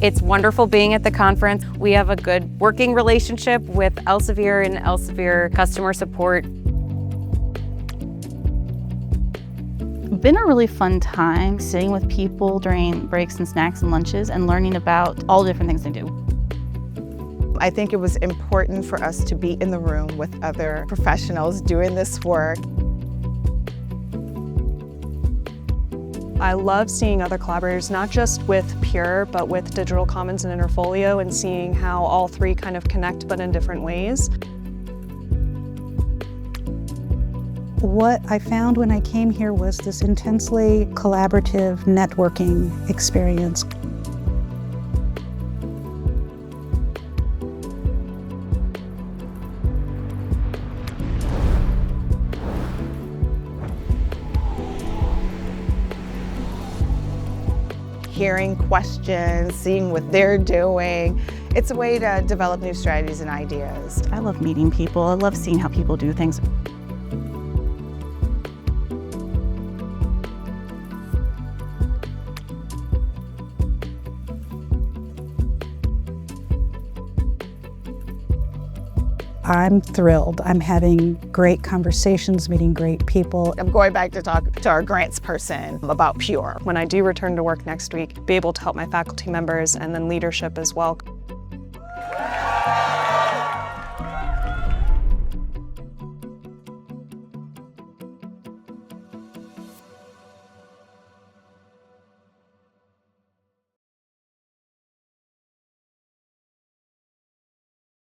It's wonderful being at the conference. We have a good working relationship with Elsevier and Elsevier customer support. Been a really fun time sitting with people during breaks and snacks and lunches and learning about all the different things they do. I think it was important for us to be in the room with other professionals doing this work. I love seeing other collaborators, not just with Pure, but with Digital Commons and Interfolio, and seeing how all three kind of connect, but in different ways. What I found when I came here was this intensely collaborative networking experience. Hearing questions, seeing what they're doing. It's a way to develop new strategies and ideas. I love meeting people. I love seeing how people do things. I'm thrilled. I'm having great conversations, meeting great people. I'm going back to talk to our grants person about Pure. When I do return to work next week, be able to help my faculty members and then leadership as well.